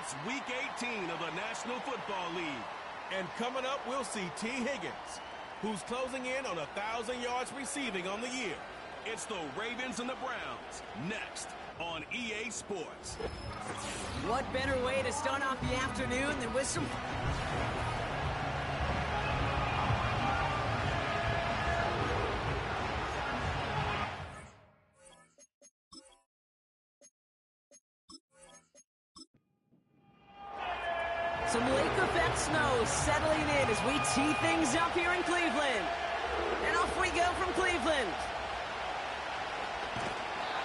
It's Week 18 of the National Football League. And coming up, we'll see T. Higgins, who's closing in on 1,000 yards receiving on the year. It's the Ravens and the Browns, next on EA Sports. What better way to start off the afternoon than with some... Some lake effect snow settling in as we tee things up here in Cleveland. And off we go from Cleveland.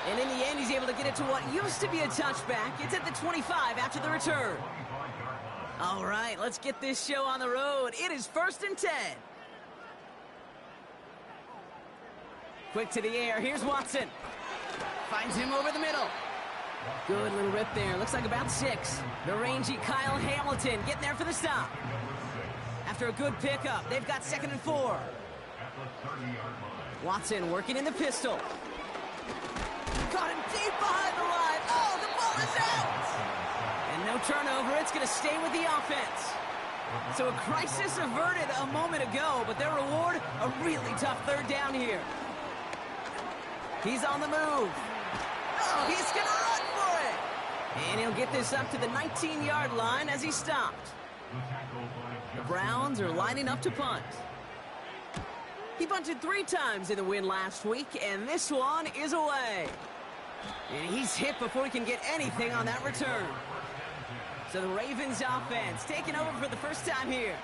And in the end, he's able to get it to what used to be a touchback. It's at the 25 after the return. All right, let's get this show on the road. It is 1st and 10. Quick to the air. Here's Watson. Finds him over the middle. Good little rip there. Looks like about 6. The rangy Kyle Hamilton getting there for the stop. After a good pickup, they've got 2nd and 4. Watson working in the pistol. Got him deep behind the line. Oh, the ball is out! And no turnover. It's going to stay with the offense. So a crisis averted a moment ago, but their reward, a really tough 3rd down here. He's on the move. Oh, he's going to run for it! And he'll get this up to the 19-yard line as he stopped. The Browns are lining up to punt. He bunted 3 times in the win last week, and this one is away. And he's hit before he can get anything on that return. So the Ravens offense taking over for the first time here.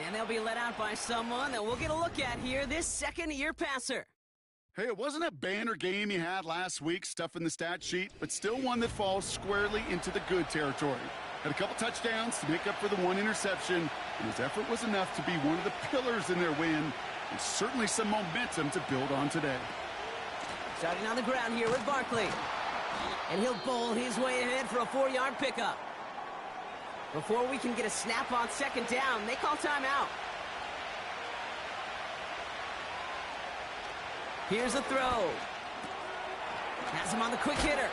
And they'll be let out by someone that we'll get a look at here, this second-year passer. Hey, it wasn't a banner game you had last week, stuff in the stat sheet, but still one that falls squarely into the good territory. Had a couple touchdowns to make up for the 1 interception, and his effort was enough to be one of the pillars in their win, and certainly some momentum to build on today. Starting on the ground here with Barkley. And he'll bowl his way ahead for a 4-yard pickup. Before we can get a snap on 2nd down, they call timeout. Here's the throw. Has him on the quick hitter.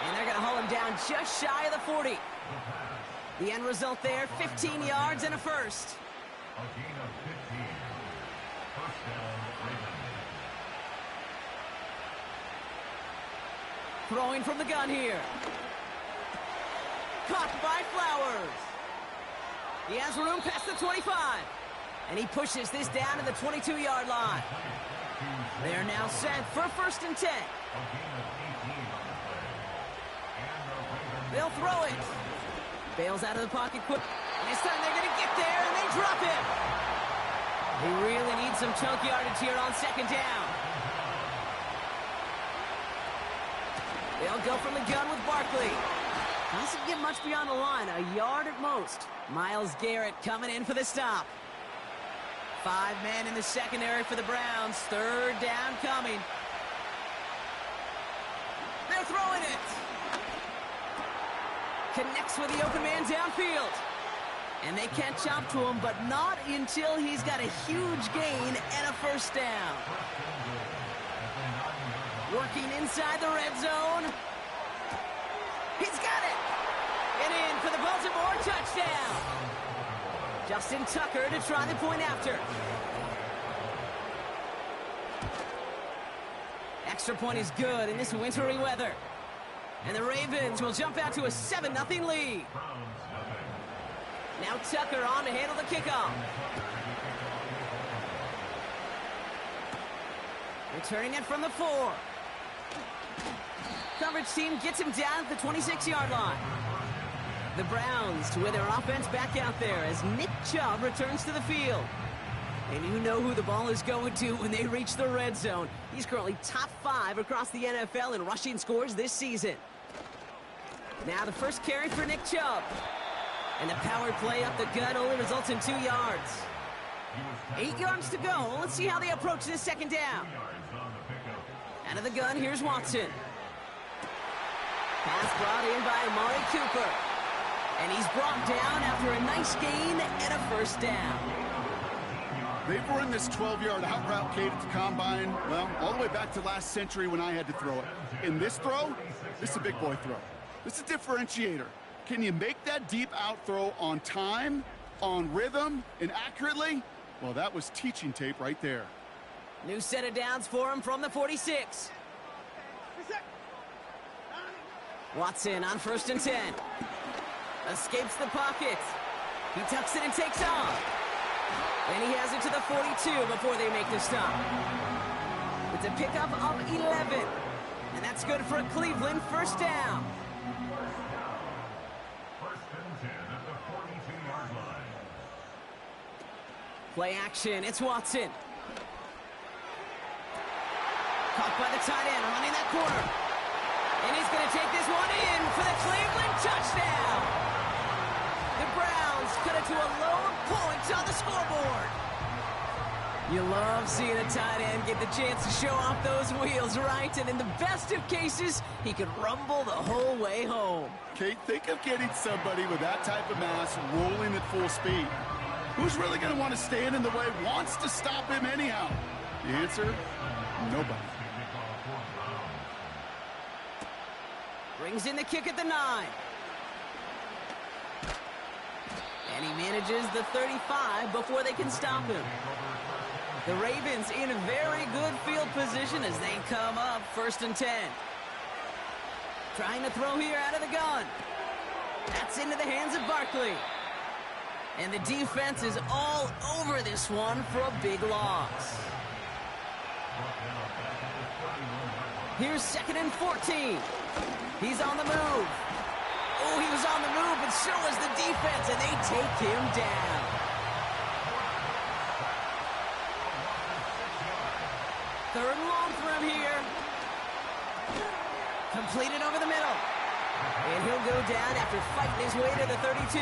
And they're going to haul him down just shy of the 40. The end result there, 15 yards and a first. A gain of 15. First down, Ravens. Throwing from the gun here. Caught by Flowers. He has room past the 25. And he pushes this down to the 22-yard line. They're now set for 1st and 10. They'll throw it. Bails out of the pocket quick. This time they're going to get there, and they drop him. They really need some chunk yardage here on 2nd down. They'll go from the gun with Barkley. Doesn't get much beyond the line, a yard at most. Myles Garrett coming in for the stop. 5 men in the secondary for the Browns. 3rd down coming. They're throwing it. Connects with the open man downfield. And they catch up to him, but not until he's got a huge gain and a 1st down. Working inside the red zone. He's got it. And in for the Baltimore touchdown. Justin Tucker to try the point after. Extra point is good in this wintry weather. And the Ravens will jump out to a 7-0 lead. Now Tucker on to handle the kickoff. Returning it from the 4. Coverage team gets him down at the 26-yard line. The Browns to win their offense back out there as Nick Chubb returns to the field. And you know who the ball is going to when they reach the red zone. He's currently top 5 across the NFL in rushing scores this season. Now the first carry for Nick Chubb. And the power play up the gut only results in 2 yards. 8 yards to go. Let's see how they approach this 2nd down. Out of the gun, here's Watson. Pass brought in by Amari Cooper. And he's brought down after a nice gain and a 1st down. They've run this 12-yard out route, Kate, at the combine, well, all the way back to last century when I had to throw it. In this throw, this is a big boy throw. This is a differentiator. Can you make that deep out throw on time, on rhythm, and accurately? Well, that was teaching tape right there. New set of downs for him from the 46. Watson on 1st and 10. Escapes the pocket. He tucks it and takes off. And he has it to the 42 before they make the stop. It's a pickup of 11. And that's good for Cleveland. 1st down. First and 10 at the 42-yard line. Play action. It's Watson. Caught by the tight end, running that corner. And he's going to take this one in for the Cleveland touchdown. The Browns cut it to a lone point on the scoreboard. You love seeing a tight end get the chance to show off those wheels, right? And in the best of cases, he could rumble the whole way home. Kate, think of getting somebody with that type of mass rolling at full speed. Who's really going to want to stand in the way, wants to stop him anyhow? The answer? Nobody. Brings in the kick at the 9. And he manages the 35 before they can stop him. The Ravens in a very good field position as they come up 1st and 10. Trying to throw here out of the gun. That's into the hands of Barkley. And the defense is all over this one for a big loss. Here's 2nd and 14. He's on the move. Oh, he was on the move, but so was the defense, and they take him down. Third and long for him here. Completed over the middle. And he'll go down after fighting his way to the 32.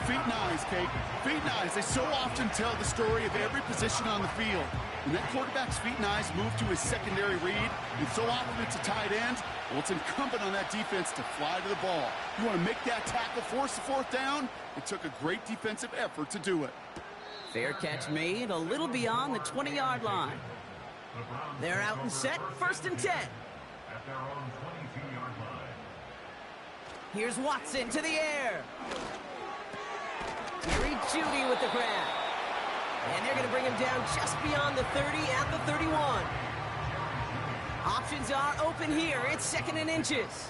Feet and eyes, Kate. Feet and eyes. They so often tell the story of every position on the field. When that quarterback's feet and eyes move to his secondary read, and so often it's a tight end, well, it's incumbent on that defense to fly to the ball. You want to make that tackle, force the 4th down? It took a great defensive effort to do it. Fair catch made a little beyond the 20-yard line. They're out and set, 1st and 10. At their own 22-yard line. Here's Watson to the air. Jerry Jeudy with the grab. And they're going to bring him down just beyond the 30 at the 31. Options are open here. It's 2nd and inches. It's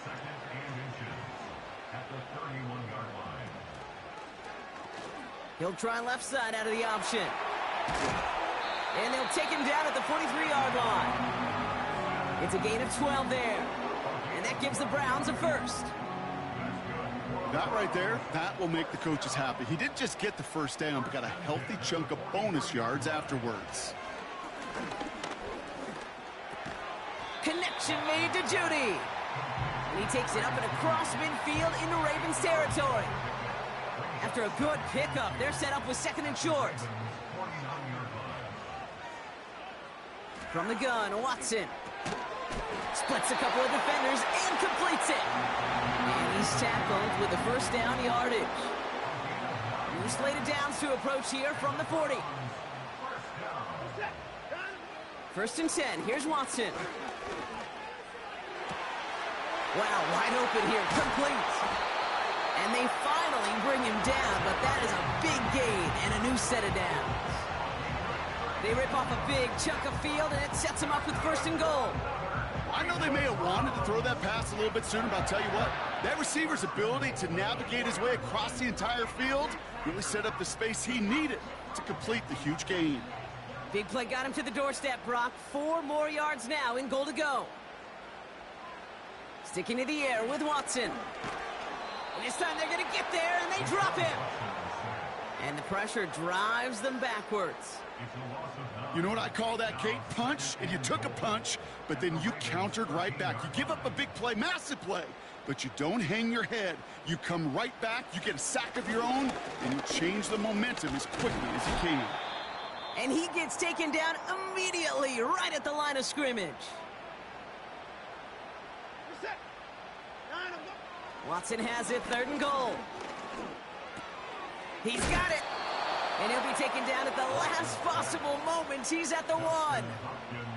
2nd and inches at the 31-yard line. He'll try left side out of the option. And they'll take him down at the 43-yard line. It's a gain of 12 there. And that gives the Browns a 1st. That right there, that will make the coaches happy. He didn't just get the 1st down, but got a healthy chunk of bonus yards afterwards. Connection made to Jeudy. And he takes it up and across midfield into Ravens territory. After a good pickup, they're set up with 2nd and short. From the gun, Watson. Splits a couple of defenders and completes it. And he's tackled with the 1st down yardage. New slate of downs to approach here from the 40. 1st and 10. Here's Watson. Wow, wide open here. Complete. And they finally bring him down, but that is a big gain and a new set of downs. They rip off a big chunk of field, and it sets them up with 1st and goal. I know they may have wanted to throw that pass a little bit sooner, but I'll tell you what, that receiver's ability to navigate his way across the entire field really set up the space he needed to complete the huge gain. Big play got him to the doorstep, Brock. 4 more yards now in goal to go. Sticking to the air with Watson. And this time they're going to get there, and they drop him. And the pressure drives them backwards. You know what I call that, Kate? Punch, and you took a punch, but then you countered right back. You give up a big play, massive play, but you don't hang your head. You come right back, you get a sack of your own, and you change the momentum as quickly as you can. And he gets taken down immediately, right at the line of scrimmage. Watson has it, 3rd and goal. He's got it. And he'll be taken down at the last possible moment. He's at the 1. Hopkins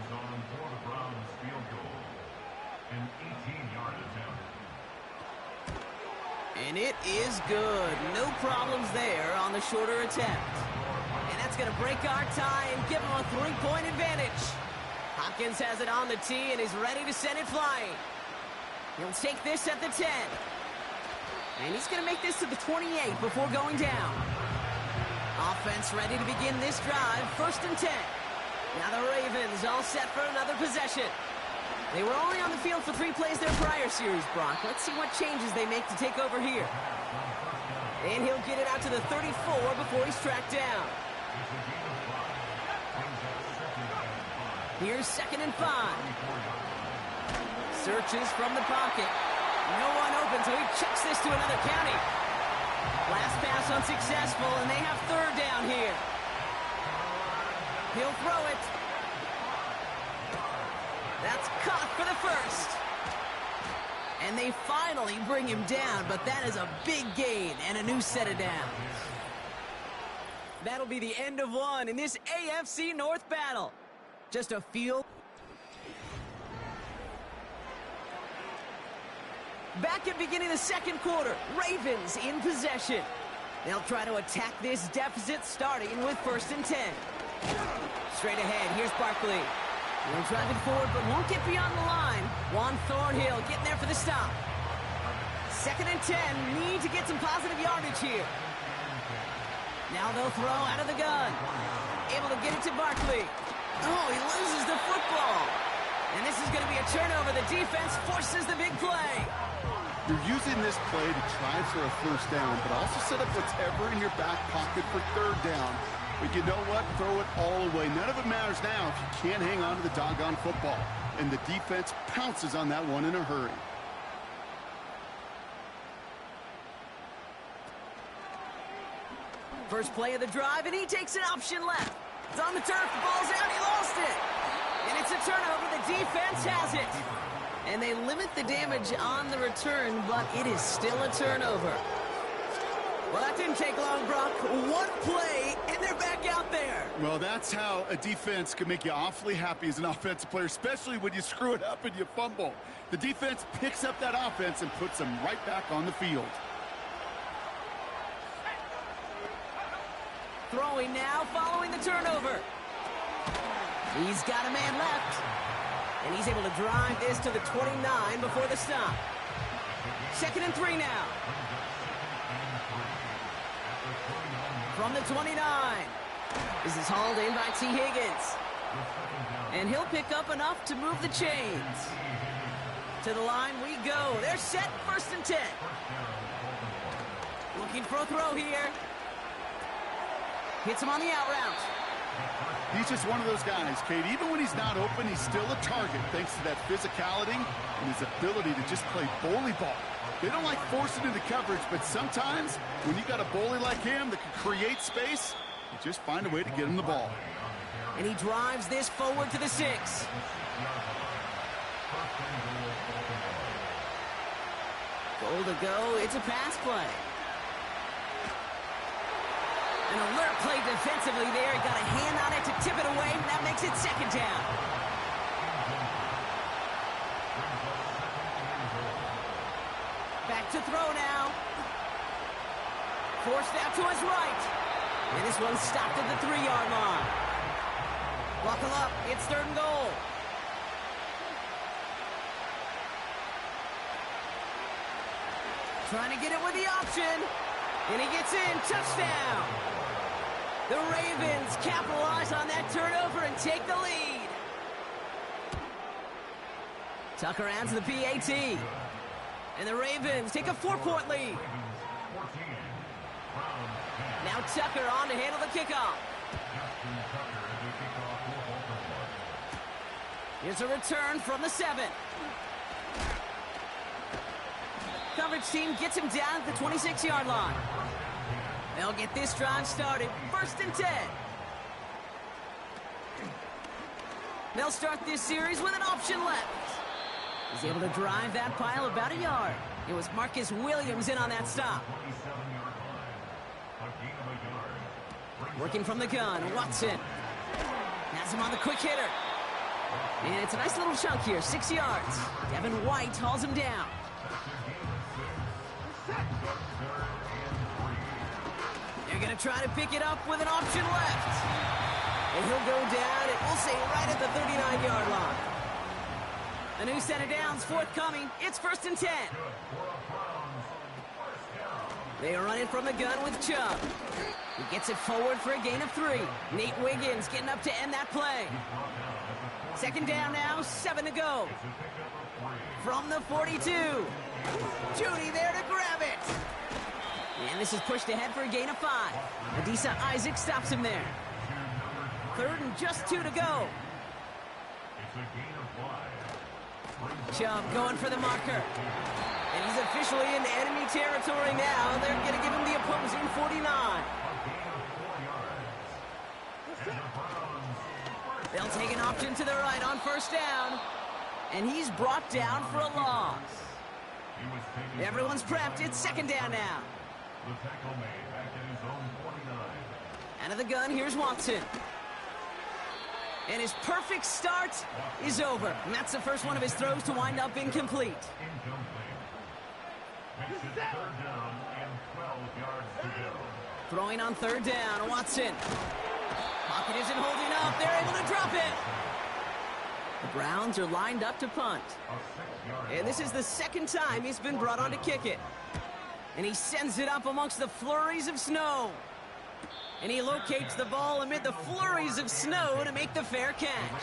on for the Browns field goal. An 18-yard attempt. And it is good. No problems there on the shorter attempt. And that's going to break our tie and give him a 3-point advantage. Hopkins has it on the tee and is ready to send it flying. He'll take this at the 10. And he's going to make this to the 28 before going down. Offense ready to begin this drive. 1st and 10. Now the Ravens all set for another possession. They were only on the field for 3 plays their prior series, Brock. Let's see what changes they make to take over here. And he'll get it out to the 34 before he's tracked down. Here's 2nd and 5. Searches from the pocket. No one open, so he chucks this to another county. Last pass unsuccessful, and they have 3rd down here. He'll throw it. That's caught for the 1st. And they finally bring him down, but that is a big gain and a new set of downs. That'll be the end of one in this AFC North battle. Just a few. Back at beginning of the 2nd quarter, Ravens in possession. They'll try to attack this deficit starting with 1st and 10. Straight ahead, here's Barkley. He'll drive it forward, but won't get beyond the line. Juan Thornhill getting there for the stop. 2nd and 10, need to get some positive yardage here. Now they'll throw out of the gun. Able to get it to Barkley. Oh, he loses the football. And this is going to be a turnover. The defense forces the big play. You're using this play to try for a 1st down, but also set up whatever in your back pocket for 3rd down. But you know what? Throw it all away. None of it matters now if you can't hang on to the doggone football. And the defense pounces on that one in a hurry. First play of the drive, and he takes an option left. It's on the turf, the ball's out, he lost it. And it's a turnover, the defense has it. And they limit the damage on the return, but it is still a turnover. Well, that didn't take long, Brock. One play, and they're back out there. Well, that's how a defense can make you awfully happy as an offensive player, especially when you screw it up and you fumble. The defense picks up that offense and puts them right back on the field. Throwing now, following the turnover. He's got a man left. And he's able to drive this to the 29 before the stop. 2nd and 3 now. From the 29. This is hauled in by T. Higgins. And he'll pick up enough to move the chains. To the line we go. They're set, 1st and 10. Looking for a throw here. Hits him on the out route. He's just one of those guys, Kate. Even when he's not open, he's still a target thanks to that physicality and his ability to just play bully ball. They don't like forcing into coverage, but sometimes when you got a bully like him that can create space, you just find a way to get him the ball. And he drives this forward to the 6. Goal to go. It's a pass play. An alert play defensively there. He got a hand on it to tip it away, and that makes it 2nd down. Back to throw now. Forced out to his right. And this one's stopped at the 3-yard line. Buckle up. It's 3rd and goal. Trying to get it with the option. And he gets in. Touchdown. The Ravens capitalize on that turnover and take the lead. Tucker adds the PAT. And the Ravens take a 4-point lead. Now Tucker on to handle the kickoff. Here's a return from the 7. Coverage team gets him down at the 26-yard line. They'll get this drive started. 1st and 10. They'll start this series with an option left. He's able to drive that pile about a yard. It was Marcus Williams in on that stop. Working from the gun, Watson. Has him on the quick hitter. And it's a nice little chunk here, 6 yards. Devin White hauls him down. They're going to try to pick it up with an option left. And he'll go down, and we'll say right at the 39-yard line. A new set of downs forthcoming. It's 1st and 10. They are running from the gun with Chubb. He gets it forward for a gain of 3. Nate Wiggins getting up to end that play. 2nd down now, 7 to go. From the 42. Judy there to grab it. And this is pushed ahead for a gain of 5. Adisa Isaac stops him there. 3rd and just 2 to go. Chubb going for the marker. And he's officially in enemy territory now. They're going to give him the opposing 49. They'll take an option to the right on 1st down. And he's brought down for a loss. Everyone's prepped. It's 2nd down now. Out of the gun, here's Watson. And his perfect start is over. And that's the first one of his throws to wind up incomplete. Throwing on 3rd down, Watson. Pocket isn't holding up. They're able to drop it. The Browns are lined up to punt. And this is the 2nd time he's been brought on to kick it. And he sends it up amongst the flurries of snow. And he locates the ball amid the flurries of snow to make the fair catch.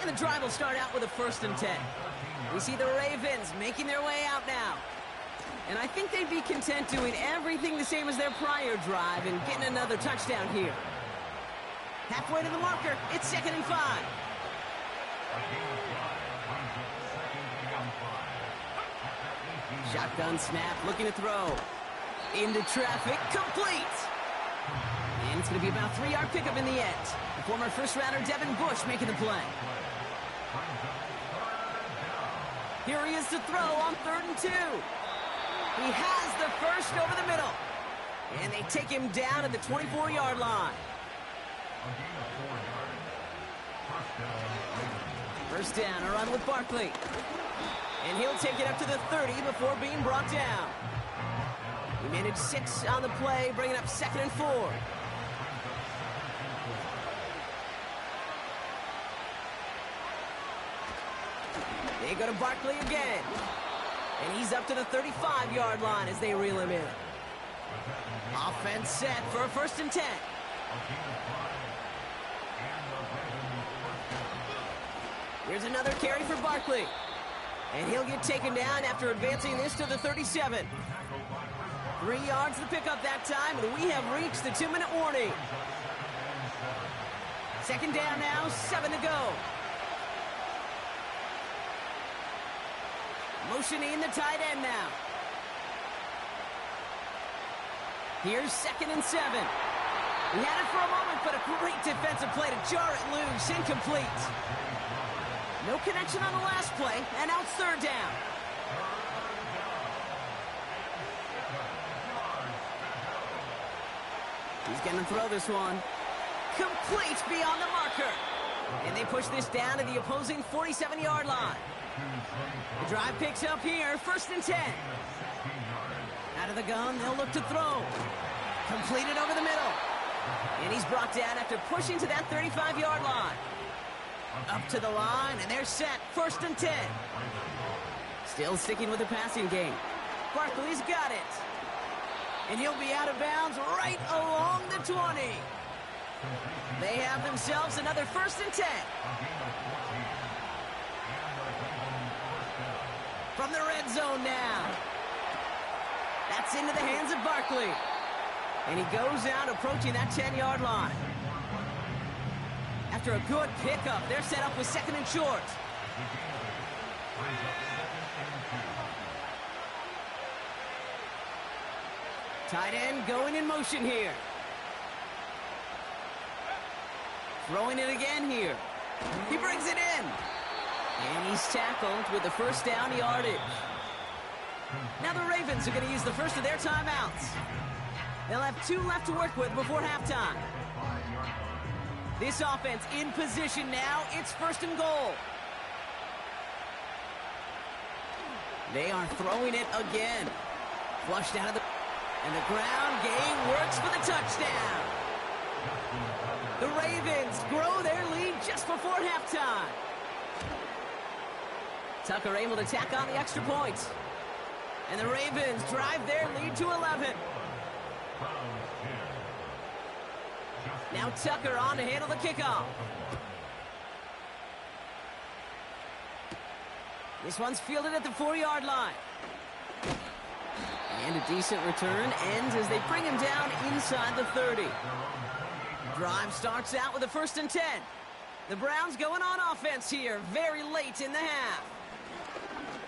And the drive will start out with a 1st and 10. We see the Ravens making their way out now. And I think they'd be content doing everything the same as their prior drive and getting another touchdown here. Halfway to the marker, it's 2nd and 5. Shotgun snap, looking to throw. Into traffic, complete. And it's going to be about a 3-yard pickup in the end. The former first-rounder Devin Bush making the play. Here he is to throw on 3rd and 2. He has the first over the middle. And they take him down at the 24-yard line. 1st down, a run with Barkley. And he'll take it up to the 30 before being brought down. He managed 6 on the play, bringing up 2nd and 4. They go to Barkley again. And he's up to the 35-yard line as they reel him in. Offense set for a 1st and 10. Here's another carry for Barkley. And he'll get taken down after advancing this to the 37. 3 yards to pick up that time, and we have reached the 2-minute warning. 2nd down now, 7 to go. Motioning the tight end now. Here's 2nd and 7. He had it for a moment, but a great defensive play to jar it loose. Incomplete. No connection on the last play, and now it's 3rd down. He's going to throw this one. Complete beyond the marker. And they push this down to the opposing 47-yard line. The drive picks up here, 1st and 10. Out of the gun, they'll look to throw. Completed over the middle. And he's brought down after pushing to that 35-yard line. Up to the line, and they're set, 1st and 10. Still sticking with the passing game. Barkley's got it. And he'll be out of bounds right along the 20. They have themselves another 1st and 10. From the red zone now. That's into the hands of Barkley. And he goes out approaching that 10-yard line. After a good pickup, they're set up with 2nd and short. Tight end going in motion here. Throwing it again here. He brings it in. And he's tackled with the 1st down yardage. Now the Ravens are going to use the first of their timeouts. They'll have 2 left to work with before halftime. This offense in position now. It's 1st and goal. They are throwing it again. Flushed out of the... And the ground game works for the touchdown. The Ravens grow their lead just before halftime. Tucker able to tack on the extra points. And the Ravens drive their lead to 11. Now Tucker on to handle the kickoff. This one's fielded at the 4-yard line. And a decent return ends as they bring him down inside the 30. Drive starts out with a 1st and 10. The Browns going on offense here very late in the half.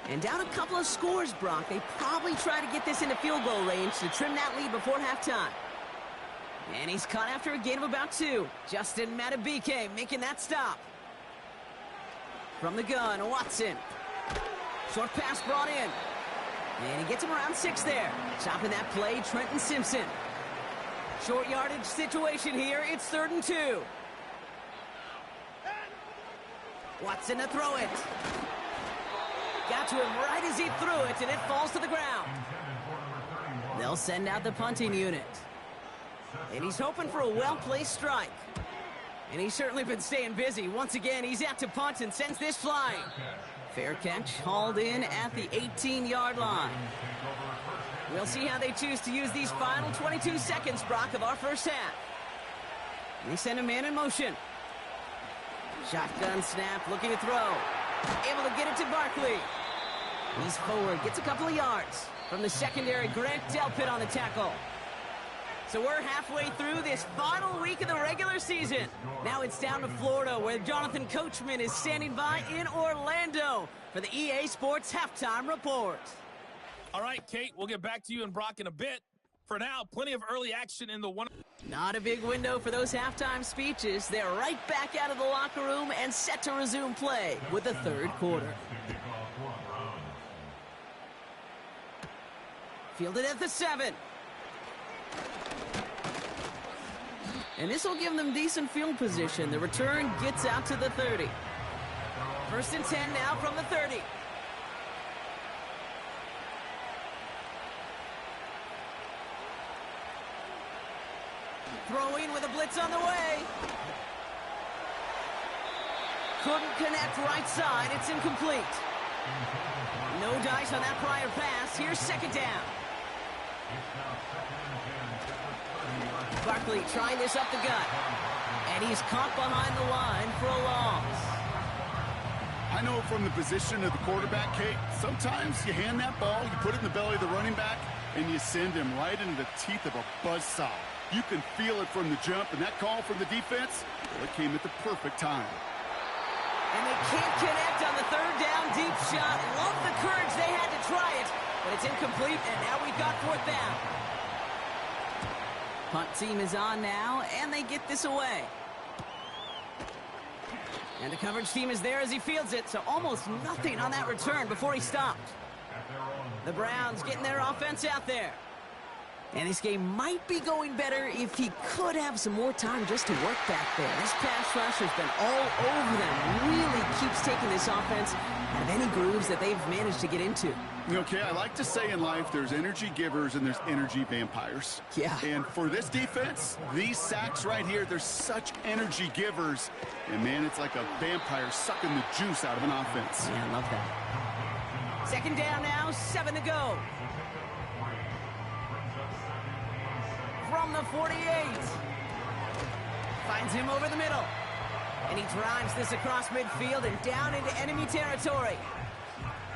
And down a couple of scores, Brock. They probably try to get this into field goal range to trim that lead before halftime. And he's caught after a gain of about 2. Justin Matabike making that stop. From the gun, Watson. Short pass brought in. And he gets him around 6 there. Chopping that play, Trenton Simpson. Short yardage situation here. It's 3rd and 2. Watson to throw it. Got to him right as he threw it, and it falls to the ground. They'll send out the punting unit. And he's hoping for a well-placed strike. And he's certainly been staying busy. Once again, he's out to punt and sends this flying. Fair catch, hauled in at the 18-yard line. We'll see how they choose to use these final 22 seconds, Brock, of our first half. They send a man in motion. Shotgun snap, looking to throw. Able to get it to Barkley. He's forward, gets a couple of yards. From the secondary, Grant Delpit on the tackle. So we're halfway through this final week of the regular season. Now it's down to Florida, where Jonathan Coachman is standing by in Orlando for the EA Sports Halftime Report. All right, Kate, we'll get back to you and Brock in a bit. For now, plenty of early action in the one. Not a big window for those halftime speeches. They're right back out of the locker room and set to resume play with the 3rd quarter. Fielded at the 7. And this will give them decent field position. The return gets out to the 30. 1st and 10 now from the 30. Throwing with a blitz on the way. Couldn't connect right side. It's incomplete. No dice on that prior pass. Here's 2nd down. Barkley trying this up the gut. And he's caught behind the line for a loss. I know from the position of the quarterback, Kate, sometimes you hand that ball, you put it in the belly of the running back, and you send him right into the teeth of a buzzsaw. You can feel it from the jump, and that call from the defense, well, it came at the perfect time. And they can't connect on the 3rd down deep shot. Love the courage they had to try it, but it's incomplete, and now we've got 4th down. Punt team is on now, and they get this away. And the coverage team is there as he fields it, so almost nothing on that return before he stopped. The Browns getting their offense out there. And this game might be going better if he could have some more time just to work back there. This pass rush has been all over them. Really keeps taking this offense out of any grooves that they've managed to get into. Okay, I like to say in life there's energy givers and there's energy vampires. Yeah. And for this defense, these sacks right here, they're such energy givers. And, man, it's like a vampire sucking the juice out of an offense. Yeah, I love that. 2nd down now, 7 to go. From the 48. Finds him over the middle. And he drives this across midfield and down into enemy territory.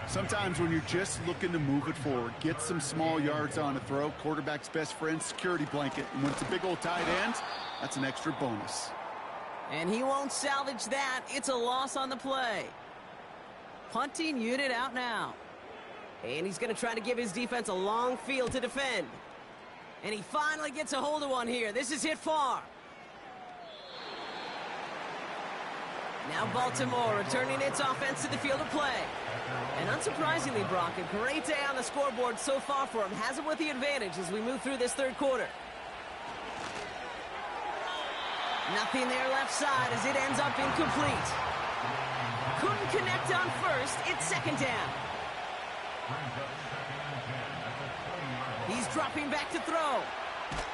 Sometimes when you're just looking to move it forward, get some small yards on a throw, quarterback's best friend, security blanket. And when it's a big old tight end, that's an extra bonus. And he won't salvage that. It's a loss on the play. Punting unit out now. And he's going to try to give his defense a long field to defend. And he finally gets a hold of one here. This is hit far. Now Baltimore returning its offense to the field of play. And unsurprisingly, Brock, a great day on the scoreboard so far for him. Has him with the advantage as we move through this 3rd quarter. Nothing there left side as it ends up incomplete. Couldn't connect on 1st. It's 2nd down. Brings up 2nd and 10 at the 20-yard line. He's dropping back to throw.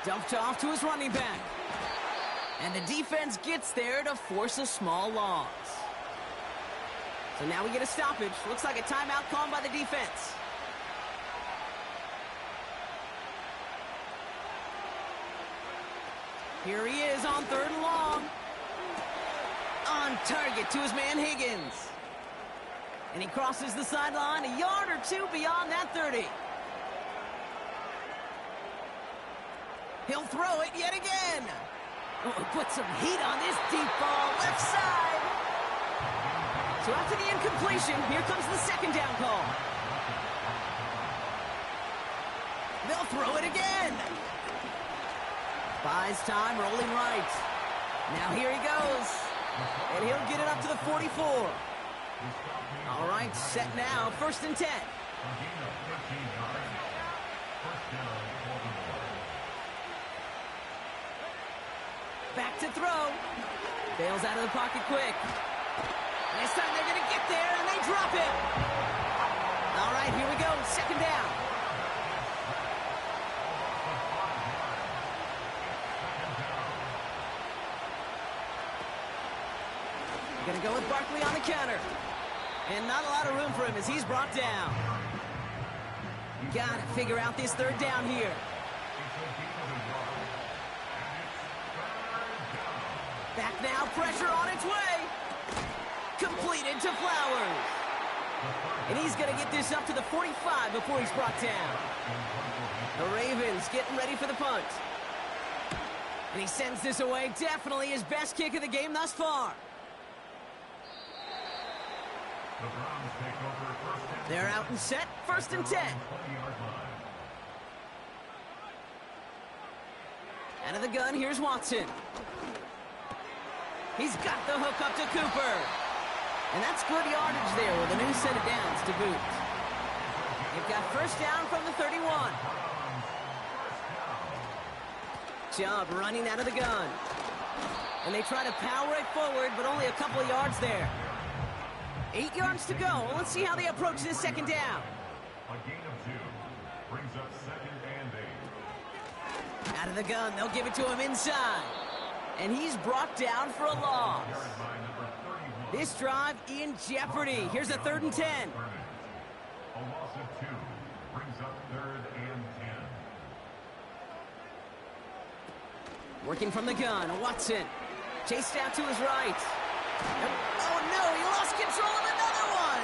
Dumped off to his running back. And the defense gets there to force a small loss. So now we get a stoppage. Looks like a timeout called by the defense. Here he is on 3rd and long. On target to his man Higgins. And he crosses the sideline a yard or two beyond that 30. He'll throw it yet again. Oh, put some heat on this deep ball, left side. So after the incompletion, here comes the 2nd down call. They'll throw it again. Buys time, rolling right. Now here he goes. And he'll get it up to the 44. All right, set now, 1st and 10. Back to throw. Bails out of the pocket quick. And this time they're going to get there, and they drop it. All right, here we go, 2nd down. Going to go with Barkley on the counter. And not a lot of room for him as he's brought down. Got to figure out this 3rd down here. Back now, pressure on its way. Completed to Flowers. And he's going to get this up to the 45 before he's brought down. The Ravens getting ready for the punt. And he sends this away. Definitely his best kick of the game thus far. They're out and set. 1st and 10. Out of the gun, here's Watson. He's got the hook up to Cooper. And that's good yardage there with a new set of downs to boot. They've got 1st down from the 31. Chubb running out of the gun. And they try to power it forward, but only a couple of yards there. 8 yards to go. Let's see how they approach this 2nd down. A gain of 2 brings up 2nd and 8. Out of the gun, they'll give it to him inside. And he's brought down for a loss. This drive in jeopardy. Here's a 3rd and 10. A loss of 2 brings up 3rd and 10. Working from the gun, Watson. Chased out to his right. Oh no, he lost control of another one.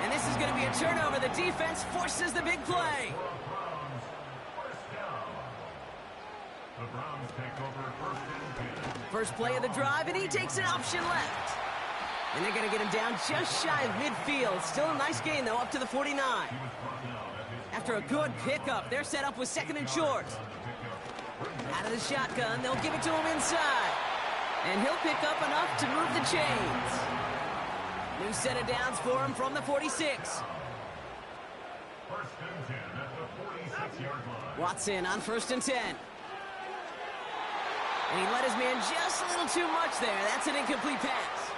And this is going to be a turnover. The defense forces the big play. The Browns take over 1st and 10. First play of the drive, and he takes an option left. And they're going to get him down just shy of midfield. Still a nice gain, though, up to the 49. After a good pickup, they're set up with 2nd and short. Out of the shotgun, they'll give it to him inside. And he'll pick up enough to move the chains. New set of downs for him from the 46. 1st and 10 at the 46-yard line. Watson on 1st and 10. And he let his man just a little too much there. That's an incomplete pass.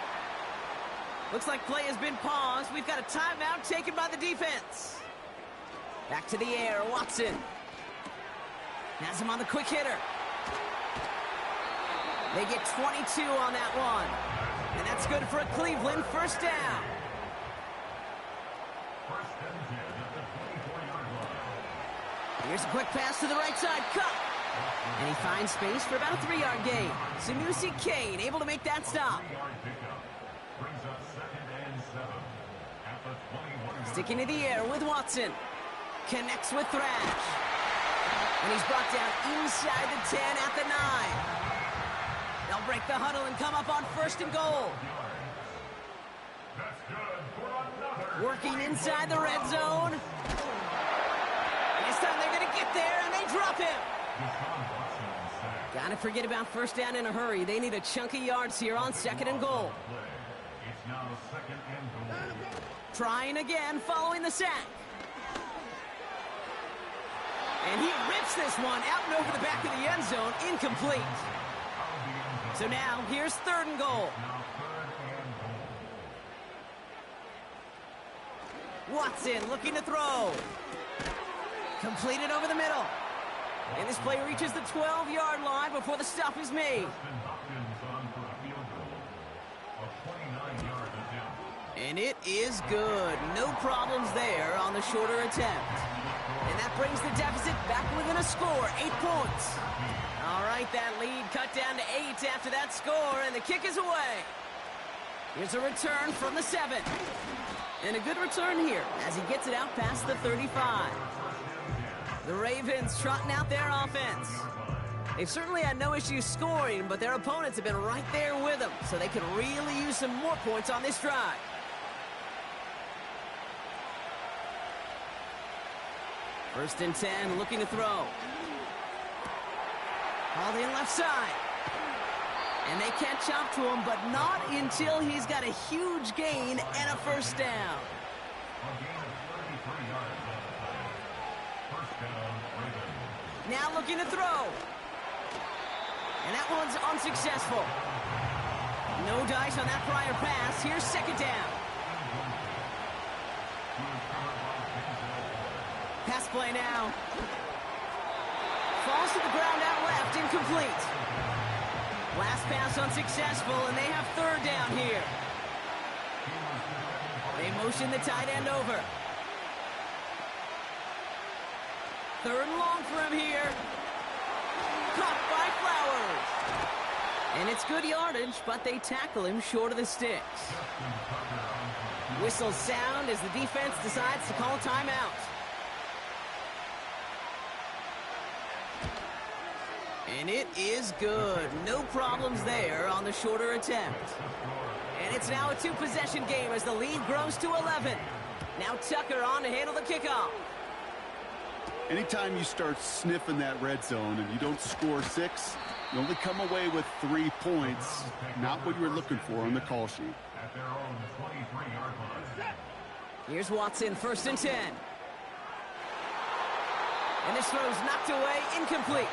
Looks like play has been paused. We've got a timeout taken by the defense. Back to the air, Watson. Has him on the quick hitter. They get 22 on that one. And that's good for a Cleveland 1st down. 1st and 10 at the 24-yard line. Here's a quick pass to the right side. Cut. And he finds space for about a 3-yard gain. Sanusi Kane able to make that stop. 3-yard pickup brings up 2nd and 7 at the 21. Sticking to the air with Watson. Connects with Thrash. And he's brought down inside the 10 at the 9. They'll break the huddle and come up on 1st and goal. That's good for another. Working inside the red zone. And this time they're going to get there, and they drop him. Gotta forget about 1st down in a hurry. They need a chunk of yards here on 2nd and goal. It's now 2nd and goal. Trying again following the sack. And he rips this one out and over the back of the end zone. Incomplete. So now here's 3rd and goal. Watson looking to throw. Completed over the middle. And this play reaches the 12-yard line before the stop is made. And it is good. No problems there on the shorter attempt. And that brings the deficit back within a score, 8 points. All right, that lead cut down to 8 after that score, and the kick is away. Here's a return from the 7. And a good return here as he gets it out past the 35. The Ravens trotting out their offense. They've certainly had no issues scoring, but their opponents have been right there with them, so they can really use some more points on this drive. First and 10, looking to throw. Hauled in left side. And they catch up to him, but not until he's got a huge gain and a first down. Now looking to throw. And that one's unsuccessful. No dice on that prior pass. Here's second down. Pass play now. Falls to the ground out left, incomplete. Last pass unsuccessful, and they have third down here. They motion the tight end over. Third and long for him here. Caught by Flowers. And it's good yardage, but they tackle him short of the sticks. Whistles sound as the defense decides to call timeout. And it is good. No problems there on the shorter attempt. And it's now a 2-possession game as the lead grows to 11. Now Tucker on to handle the kickoff. Anytime you start sniffing that red zone and you don't score 6, you only come away with 3 points. Not what you were looking for on the call sheet. At their own 23-yard line. Here's Watson, first and 10. And this throw's knocked away, incomplete.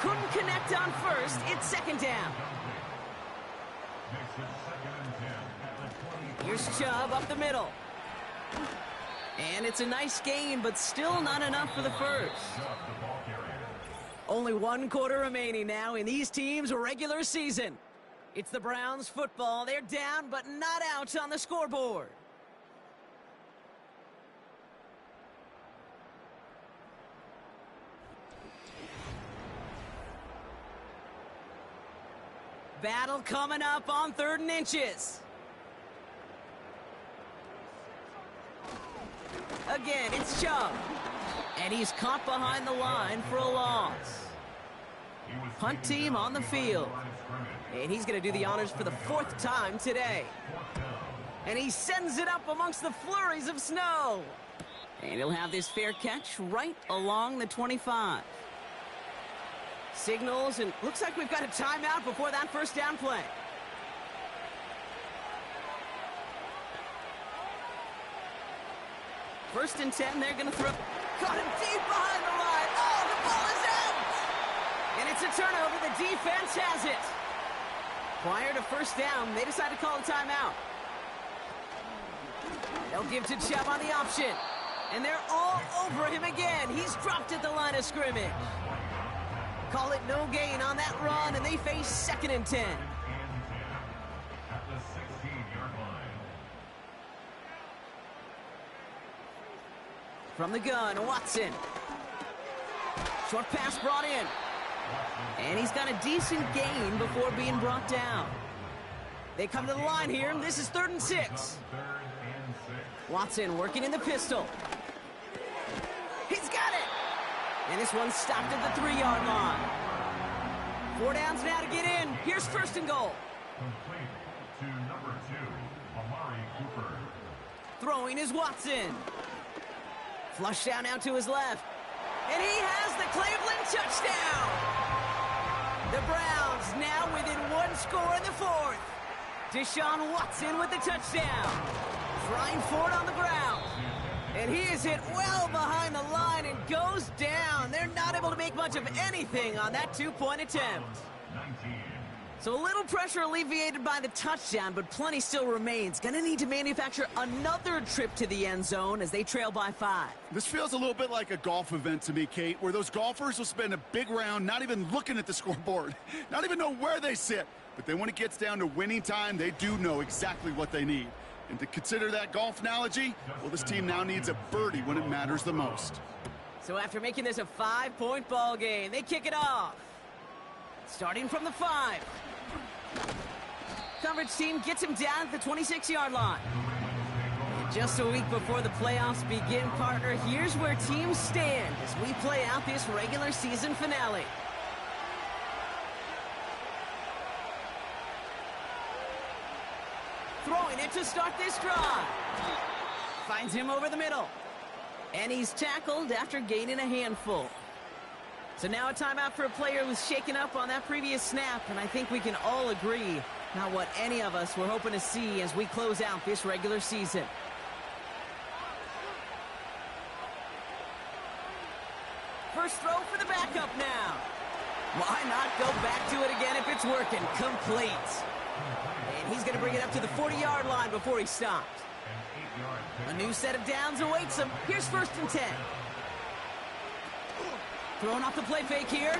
Couldn't connect on first. It's second down. Here's Chubb up the middle. And it's a nice gain, but still not enough for the first. Only 1 quarter remaining now in these teams' regular season. It's the Browns football. They're down, but not out on the scoreboard. Battle coming up on 3rd and inches. Again, it's Chubb. And he's caught behind the line for a loss. Punt team on the field. And he's going to do the honors for the 4th time today. And he sends it up amongst the flurries of snow. And he'll have this fair catch right along the 25. Signals, and looks like we've got a timeout before that first down play. First and 10, they're going to throw. Caught him deep behind the line. Oh, the ball is out! And it's a turnover. The defense has it. Prior to first down, they decide to call a timeout. They'll give to Chubb on the option. And they're all over him again. He's dropped at the line of scrimmage. Call it no gain on that run, and they face 2nd and 10. At the 16-yard line. From the gun, Watson. Short pass brought in. And he's got a decent gain before being brought down. They come to the line here, and this is 3rd and 6. Watson working in the pistol. He's got it! And this one's stopped at the 3-yard line. 4 downs now to get in. Here's 1st and goal. Complete to number 2, Amari Cooper. Throwing is Watson. Flush down out to his left. And he has the Cleveland touchdown. The Browns now within 1 score in the 4th. Deshaun Watson with the touchdown. Trying for it on the ground. And he is hit well behind the line and goes down. They're not able to make much of anything on that 2-point attempt. So a little pressure alleviated by the touchdown, but plenty still remains. Gonna need to manufacture another trip to the end zone as they trail by 5. This feels a little bit like a golf event to me, Kate, where those golfers will spend a big round not even looking at the scoreboard, not even know where they sit. But then when it gets down to winning time, they do know exactly what they need. And to consider that golf analogy, well, this team now needs a birdie when it matters the most. So after making this a 5-point ball game, they kick it off. Starting from the 5. Coverage team gets him down at the 26-yard line. And just a week before the playoffs begin, partner, here's where teams stand as we play out this regular season finale. Throwing it to start this drive. Finds him over the middle. And he's tackled after gaining a handful. So now a timeout for a player who's shaken up on that previous snap, and I think we can all agree not what any of us were hoping to see as we close out this regular season. First throw for the backup now. Why not go back to it again if it's working? Complete. And he's going to bring it up to the 40-yard line before he stops. A new set of downs awaits him. Here's 1st and 10. Throwing off the play fake here.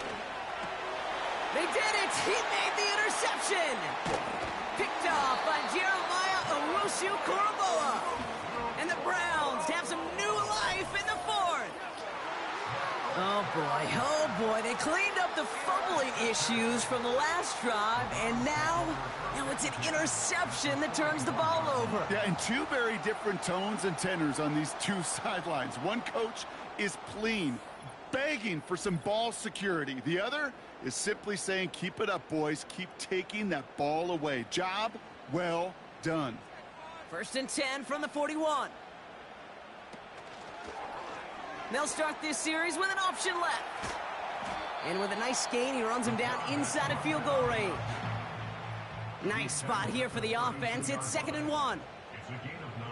They did it! He made the interception! Picked off by Jeremiah Owusu-Koramoah. And the Browns have some new life in the 4th. Oh boy, they cleaned up the fumbling issues from the last drive, and now it's an interception that turns the ball over. Yeah, and two very different tones and tenors on these two sidelines. One coach is pleading, begging for some ball security. The other is simply saying, keep it up, boys. Keep taking that ball away. Job well done. 1st and 10 from the 41. They'll start this series with an option left. And with a nice gain, he runs him down inside of field goal range. Nice spot here for the offense. It's 2nd and 1. It's a gain of 9.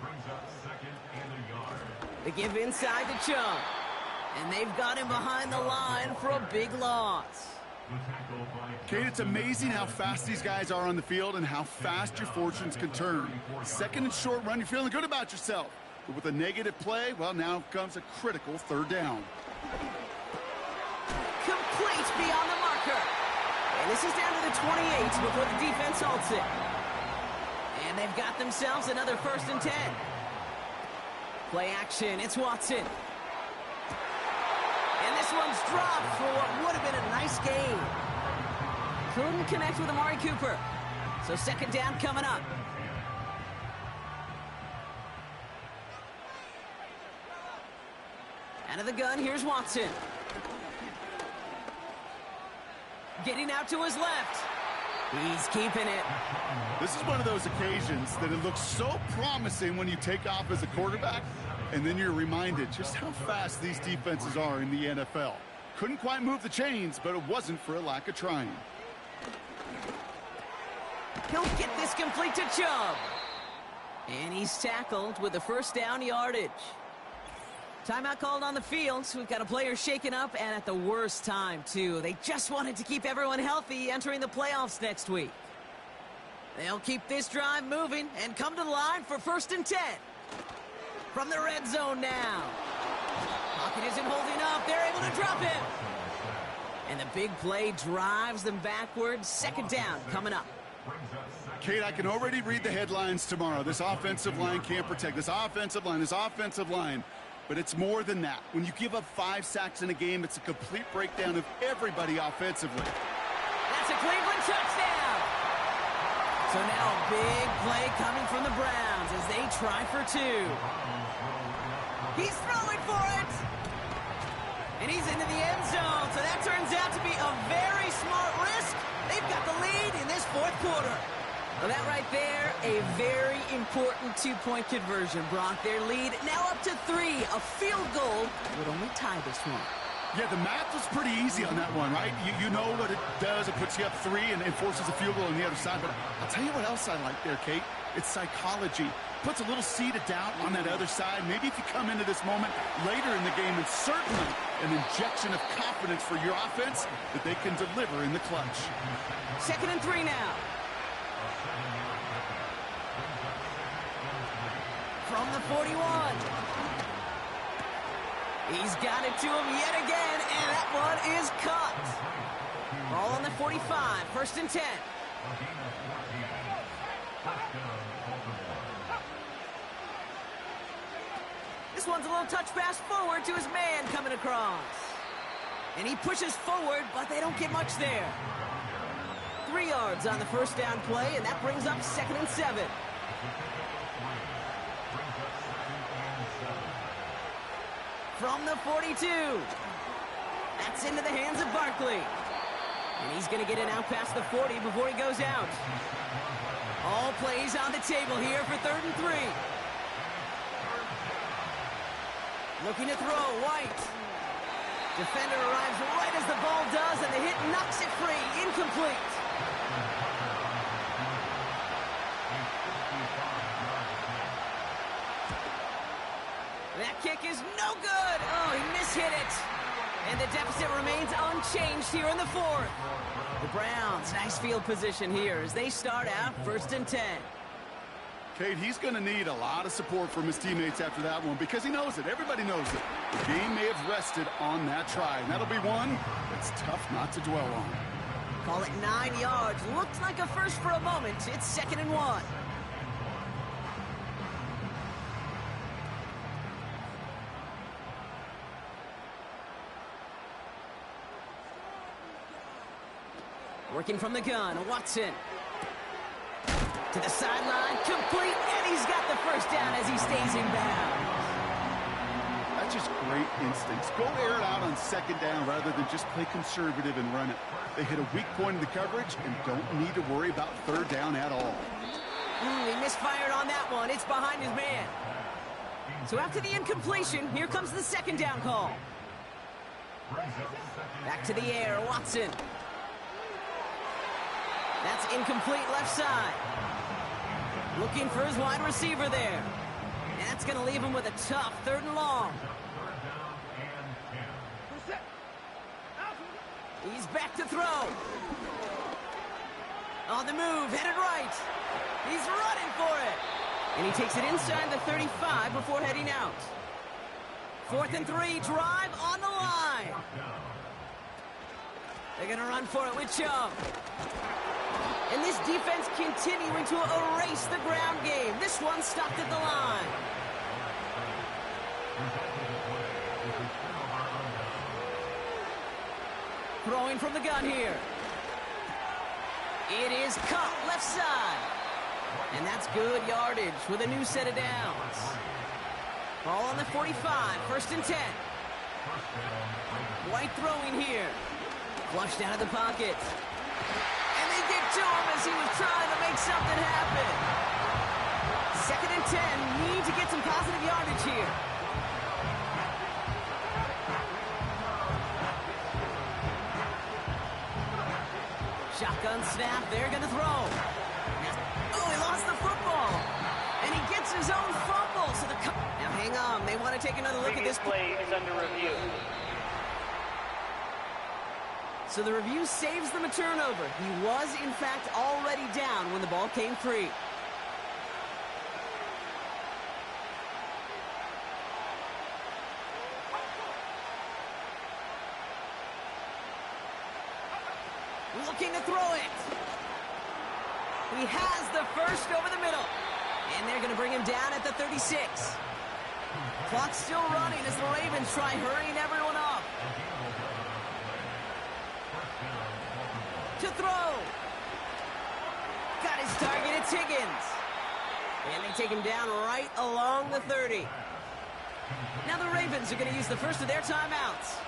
Brings up 2nd and a yard. They give inside to Chung. And they've got him behind the line for a big loss. Kate, it's amazing how fast these guys are on the field and how fast your fortunes can turn. 2nd and short run, you're feeling good about yourself. But with a negative play, well, now comes a critical 3rd down. Complete beyond the marker. And this is down to the 28 before the defense halts it. And they've got themselves another 1st and 10. Play action, it's Watson. And this one's dropped for what would have been a nice gain. Couldn't connect with Amari Cooper. So 2nd down coming up. Out of the gun, here's Watson. Getting out to his left. He's keeping it. This is one of those occasions that it looks so promising when you take off as a quarterback, and then you're reminded just how fast these defenses are in the NFL. Couldn't quite move the chains, but it wasn't for a lack of trying. He'll get this complete to Chubb. And he's tackled with the 1st down yardage. Timeout called on the field, so we've got a player shaken up, and at the worst time, too. They just wanted to keep everyone healthy entering the playoffs next week. They'll keep this drive moving and come to the line for 1st and 10. From the red zone now. Pocket isn't holding up. They're able to drop him. And the big play drives them backwards. 2nd down coming up. Kate, I can already read the headlines tomorrow. This offensive line can't protect. This offensive line. But it's more than that. When you give up 5 sacks in a game, it's a complete breakdown of everybody offensively. That's a Cleveland touchdown. So now a big play coming from the Browns as they try for 2. He's throwing for it. And he's into the end zone. So that turns out to be a very smart risk. They've got the lead in this 4th quarter. Well, that right there, a very important 2-point conversion. Brock, their lead now up to 3. A field goal would only tie this one. Yeah, the math was pretty easy on that one, right? You know what it does. It puts you up 3 and forces a field goal on the other side. But I'll tell you what else I like there, Kate. It's psychology. Puts a little seed of doubt on that other side. Maybe if you come into this moment later in the game, and certainly an injection of confidence for your offense that they can deliver in the clutch. 2nd and 3 now. From the 41. He's got it to him yet again, and that one is cut. Ball on the 45, 1st and 10. This one's a little touch pass forward to his man coming across. And he pushes forward, but they don't get much there. 3 yards on the 1st down play, and that brings up 2nd and 7. From the 42. That's into the hands of Barkley. And he's going to get it out past the 40 before he goes out. All plays on the table here for 3rd and 3. Looking to throw, White. Defender arrives right as the ball does, and the hit knocks it free. Incomplete. That kick is no good. Oh, he mishit it. And the deficit remains unchanged here in the 4th. The Browns, nice field position here as they start out 1st and 10. Kate, he's going to need a lot of support from his teammates after that one because he knows it. Everybody knows it. The game may have rested on that try, and that'll be one that's tough not to dwell on. Call it 9 yards. Looked like a first for a moment. It's 2nd and 1. Working from the gun, Watson. To the sideline, complete, and he's got the 1st down as he stays in bounds. That's just great instincts. Go air it out on 2nd down rather than just play conservative and run it. They hit a weak point in the coverage and don't need to worry about 3rd down at all. He misfired on that one. It's behind his man. So after the incompletion, here comes the 2nd down call. Back to the air, Watson. That's incomplete left side. Looking for his wide receiver there. And that's going to leave him with a tough 3rd and long. He's back to throw. On the move, headed right. He's running for it. And he takes it inside the 35 before heading out. 4th and 3, drive on the line. They're going to run for it with Chubb. And this defense continuing to erase the ground game. This one stopped at the line. Throwing from the gun here. It is caught left side. And that's good yardage with a new set of downs. Ball on the 45, 1st and 10. White throwing here. Flushed out of the pocket. And they get to him as he was trying to make something happen. 2nd and 10, need to get some positive yardage here. Shotgun snap, they're going to throw. Oh, he lost the football. And he gets his own fumble. So now hang on, they want to take another look at this play is under review. So the review saves them a turnover. He was, in fact, already down when the ball came free. Looking to throw it. He has the first over the middle. And they're going to bring him down at the 36. Clock's still running as the Ravens try hurrying everyone up. To throw. Got his target, it's Higgins. And they take him down right along the 30. Now the Ravens are going to use the first of their timeouts.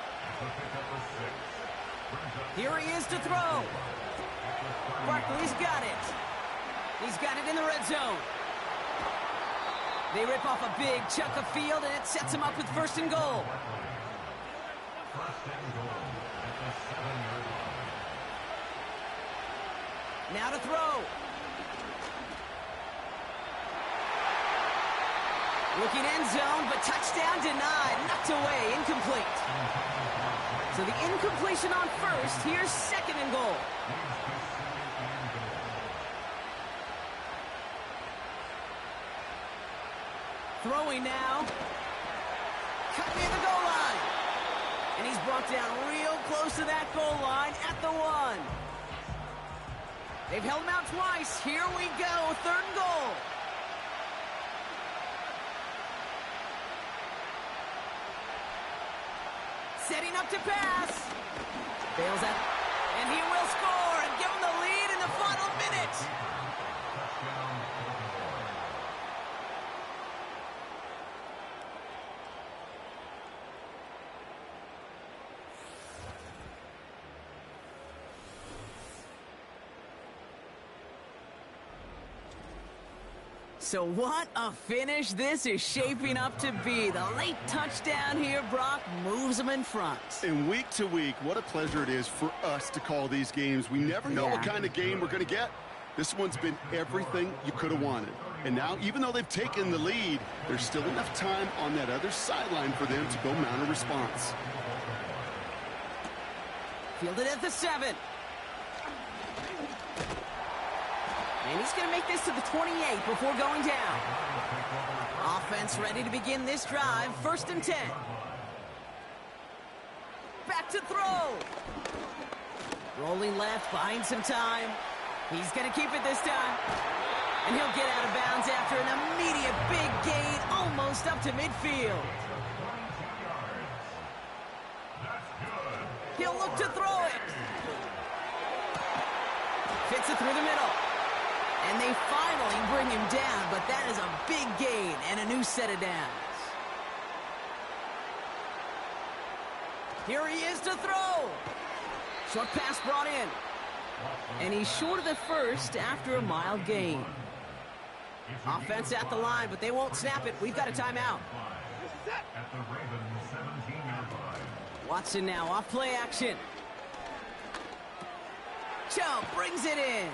Here he is to throw. Barkley's got it. He's got it in the red zone. They rip off a big chunk of field, and it sets him up with 1st and goal. First and goal at the 7-yard line. Now to throw. Looking end zone, but touchdown denied. Knocked away, incomplete. So the incompletion on first. Here's second and goal. Throwing now. Cut near the goal line. And he's brought down real close to that goal line at the 1. They've held him out twice. Here we go. Third and goal. Setting up to pass. Bails out. And he will score and give him the lead in the final minute. So what a finish this is shaping up to be. The late touchdown here, Brock, moves them in front. And week to week, what a pleasure it is for us to call these games. We never know what kind of game we're going to get. This one's been everything you could have wanted. And now, even though they've taken the lead, there's still enough time on that other sideline for them to go mount a response. Fielded at the 7. And he's going to make this to the 28 before going down. Offense ready to begin this drive. First and 10. Back to throw. Rolling left, buying some time. He's going to keep it this time. And he'll get out of bounds after an immediate big gain, almost up to midfield. He'll look to throw it. Fits it through the middle. And they finally bring him down, but that is a big gain and a new set of downs. Here he is to throw. Short pass brought in. And he's short of the first after a mild gain. Offense at the line, but they won't snap it. We've got a timeout. At the Ravens 17-yard line. Watson now off play action. Chubb brings it in.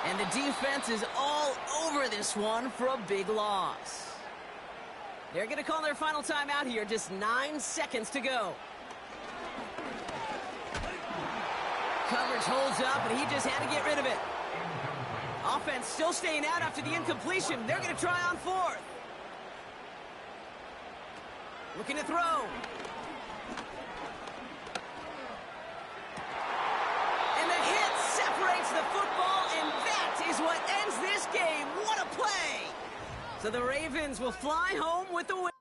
And the defense is all over this one for a big loss. They're going to call their final timeout here. Just 9 seconds to go. Coverage holds up, and he just had to get rid of it. Offense still staying out after the incompletion. They're going to try on 4th. Looking to throw. And the hit separates the football, and that is what ends this game. What a play! So the Ravens will fly home with the win.